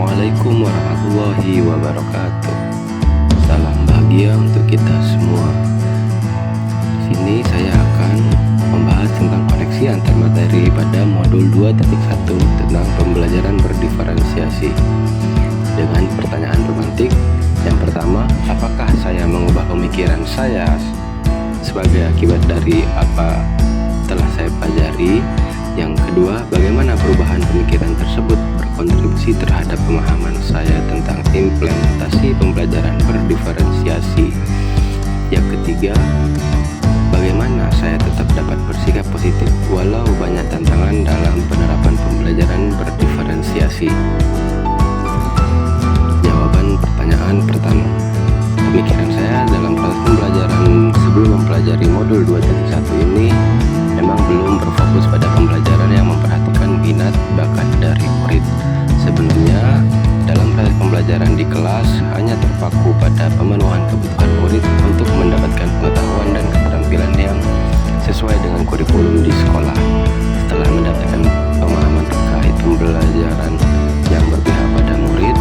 Assalamualaikum warahmatullahi wabarakatuh. Salam bahagia untuk kita semua. Di sini saya akan membahas tentang koneksi antar materi pada modul 2.1 tentang pembelajaran berdiferensiasi dengan pertanyaan romantik. Yang pertama, apakah saya mengubah pemikiran saya sebagai akibat dari apa telah saya pelajari? Yang kedua, bagaimana perubahan pemikiran tersebut berkontribusi terhadap pemahaman saya tentang implementasi pembelajaran berdiferensiasi. Yang ketiga, bagaimana saya tetap dapat bersikap positif walau banyak tantangan dalam penerapan pembelajaran berdiferensiasi. Jawaban pertanyaan pertama, pemikiran saya dalam proses pembelajaran sebelum mempelajari modul 2.1 ini memang belum berfokus pada pembelajaran yang memperhatikan minat bakat dari murid. Sebelumnya, dalam proses pembelajaran di kelas hanya terpaku pada pemenuhan kebutuhan murid untuk mendapatkan pengetahuan dan keterampilan yang sesuai dengan kurikulum di sekolah. Setelah mendapatkan pemahaman terkait pembelajaran yang berpihak pada murid,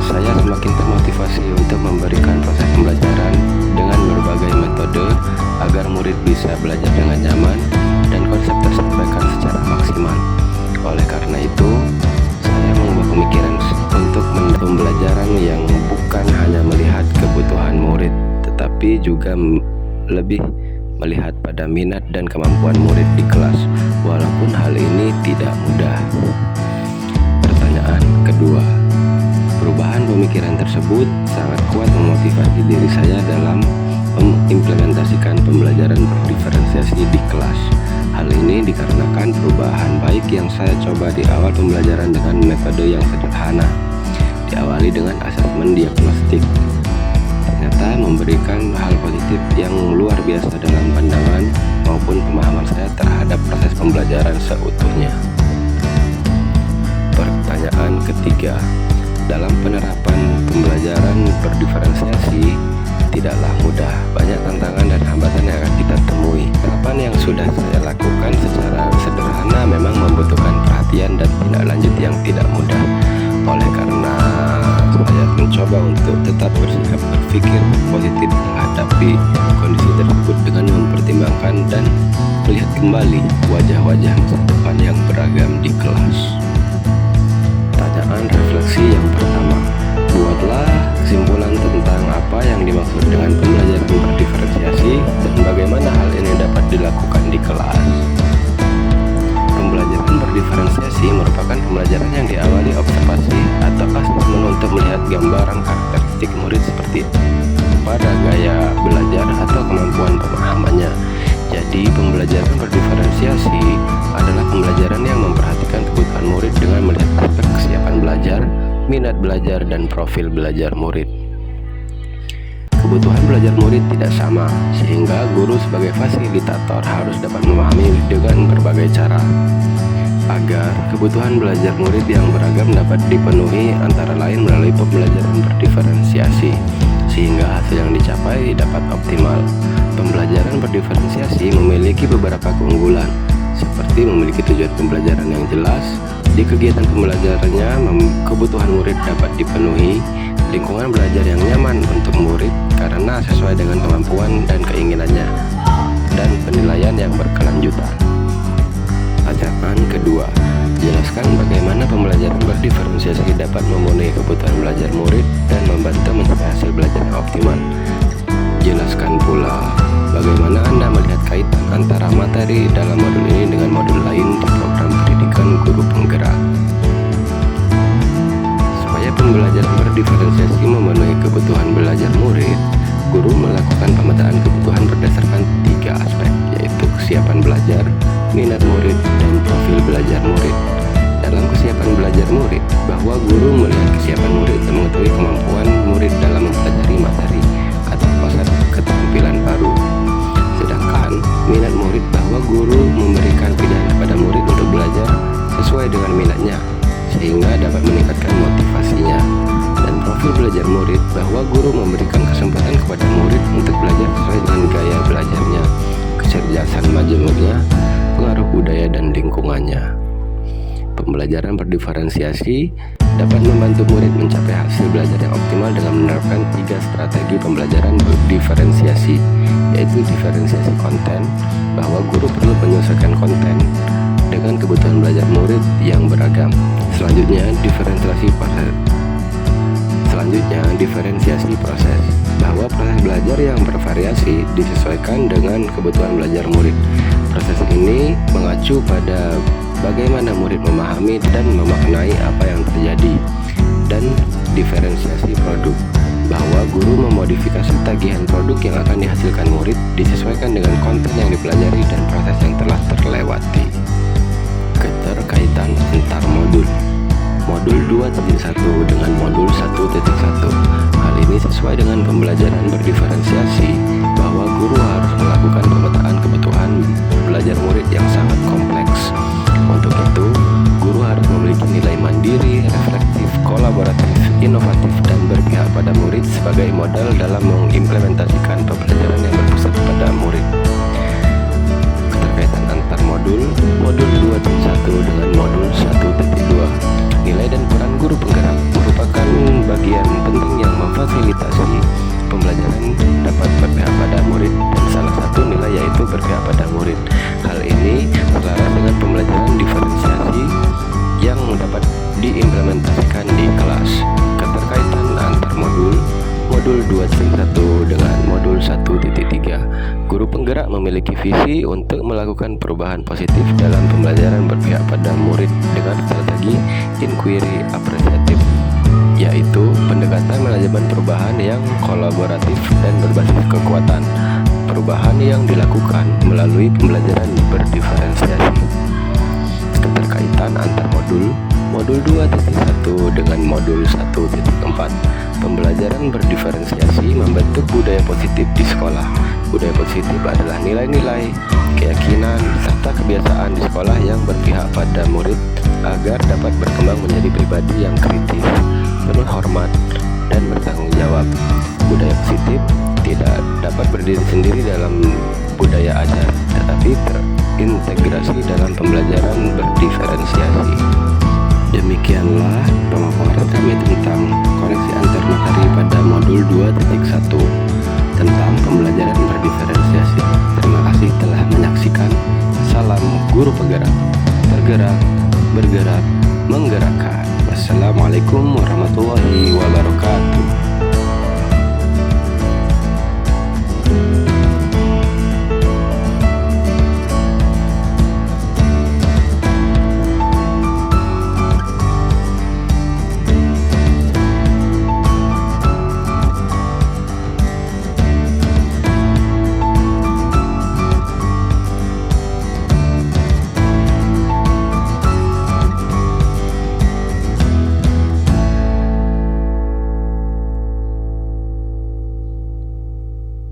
saya semakin termotivasi untuk memberikan proses pembelajaran dengan berbagai metode agar murid bisa belajar dengan nyaman dan konsep tersampaikan secara maksimal. Oleh karena itu, saya mengubah pemikiran untuk pembelajaran yang bukan hanya melihat kebutuhan murid, tetapi juga lebih melihat pada minat dan kemampuan murid di kelas, walaupun hal ini tidak mudah. Pertanyaan kedua, perubahan pemikiran tersebut sangat kuat memotivasi diri saya dalam mengimplementasikan pembelajaran berdiferensiasi di kelas. Hal ini dikarenakan perubahan baik yang saya coba di awal pembelajaran dengan metode yang sederhana. Diawali dengan asesmen diagnostik. Ternyata memberikan hal positif yang luar biasa dalam pandangan maupun pemahaman saya terhadap proses pembelajaran seutuhnya. Pertanyaan ketiga, dalam penerapan pembelajaran berdiferensiasi tidaklah mudah. Banyak tantangan dan hambatan yang akan kita temui. Penerapan yang sudah saya lakukan secara sederhana memang membutuhkan perhatian dan tindak lanjut yang tidak mudah. Oleh karena saya mencoba untuk tetap bersikap berpikir positif menghadapi kondisi tersebut dengan mempertimbangkan dan melihat kembali wajah-wajah masa depan yang beragam di kelas. Pertanyaan refleksi yang pertama, buatlah kesimpulan tentang apa yang dimaksud dengan pembelajaran berdiferensiasi dan bagaimana hal ini dapat dilakukan di kelas. Pembelajaran berdiferensiasi merupakan pembelajaran yang diawali observasi atau asesmen untuk melihat gambaran karakteristik murid seperti pada gaya belajar atau kemampuan pemahamannya. Jadi, pembelajaran berdiferensiasi adalah pembelajaran yang memperhatikan kebutuhan murid dengan melihat aspek kesiapan belajar, minat belajar, dan profil belajar murid. Kebutuhan belajar murid tidak sama, sehingga guru sebagai fasilitator harus dapat memahami dengan berbagai cara agar kebutuhan belajar murid yang beragam dapat dipenuhi, antara lain melalui pembelajaran berdiferensiasi, sehingga hasil yang dicapai dapat optimal. Pembelajaran berdiferensiasi memiliki beberapa keunggulan, seperti memiliki tujuan pembelajaran yang jelas. Di kegiatan pembelajarannya, kebutuhan murid dapat dipenuhi, lingkungan belajar yang nyaman untuk murid karena sesuai dengan kemampuan dan keinginannya, dan penilaian yang berkelanjutan. Pertanyaan kedua, jelaskan bagaimana pembelajaran berdiferensiasi dapat memenuhi kebutuhan belajar murid dan membantu mencapai hasil belajar yang optimal. Jelaskan pula bagaimana Anda melihat kaitan antara materi dalam modul ini dengan modul lain di program pendidikan guru penggerak. Supaya pembelajaran berdiferensiasi memenuhi kebutuhan belajar murid, guru melakukan pemetaan kebutuhan berdasarkan 3 aspek, yaitu kesiapan belajar, minat murid, dan profil belajar murid. Dalam kesiapan belajar murid, bahwa guru melihat kesiapan murid untuk mengetahui kemampuan murid dalam mempelajari materi atau konsep keterampilan baru. Sedangkan minat murid, bahwa guru memberikan pilihan kepada murid untuk belajar sesuai dengan minatnya, sehingga dapat meningkatkan motivasinya. Dan profil belajar murid, bahwa guru memberikan kesempatan kepada murid untuk belajar sesuai dengan gaya belajarnya, kecerdasan majemuknya, pengaruh budaya dan lingkungannya. Pembelajaran berdiferensiasi dapat membantu murid mencapai hasil belajar yang optimal dengan menerapkan 3 strategi pembelajaran berdiferensiasi, yaitu diferensiasi konten, bahwa guru perlu menyesuaikan konten dengan kebutuhan belajar murid yang beragam. Selanjutnya, diferensiasi proses, bahwa proses belajar yang bervariasi disesuaikan dengan kebutuhan belajar murid. Proses ini mengacu pada bagaimana murid memahami dan memaknai apa yang terjadi. Dan diferensiasi produk, bahwa guru memodifikasi tagihan produk yang akan dihasilkan murid disesuaikan dengan konten yang dipelajari dan proses yang telah terlewati. Keterkaitan antar modul, modul 2.1 dengan modul 1.1. Hal ini sesuai dengan pembelajaran berdiferensiasi, bahwa guru harus melakukan pemetaan kebutuhan belajar murid yang sangat kompleks. Untuk itu, guru harus memiliki nilai mandiri, reflektif, kolaboratif, inovatif, dan berpihak pada murid sebagai modal dalam mengimplementasikan pembelajaran yang berpusat pada murid. Keterkaitan antar modul, modul 2.1 dengan modul 1.2. Nilai dan peran guru penggerak merupakan bagian penting yang memfasilitasi pembelajaran dapat berpihak pada murid, dan salah satu nilai yaitu berpihak pada murid. Hal ini selaras dengan pembelajaran diferensiasi yang dapat diimplementasikan di kelas. Keterkaitan antar modul, modul 2.1 dengan modul 1.3. Guru penggerak memiliki visi untuk melakukan perubahan positif dalam pembelajaran berpihak pada murid dengan strategi inquiry apresiatif, yaitu pendekatan manajemen perubahan yang kolaboratif dan berbasis kekuatan. Perubahan yang dilakukan melalui pembelajaran berdiferensiasi. Keterkaitan antar modul, modul 2.1 dengan modul 1.4. Pembelajaran berdiferensiasi membentuk budaya positif di sekolah. Budaya positif adalah nilai-nilai, keyakinan, serta kebiasaan di sekolah yang berpihak pada murid agar dapat berkembang menjadi pribadi yang kritis, penuh hormat, dan bertanggung jawab. Budaya positif tidak dapat berdiri sendiri dalam budaya ajar, tetapi terintegrasi dalam pembelajaran berdiferensiasi. Demikianlah pemaparan kami tentang koneksi antar materi pada modul 2.1 tentang pembelajaran berdiferensiasi. Terima kasih telah menyaksikan. Salam guru penggerak, tergerak, bergerak, menggerakkan. Wassalamualaikum warahmatullahi wabarakatuh.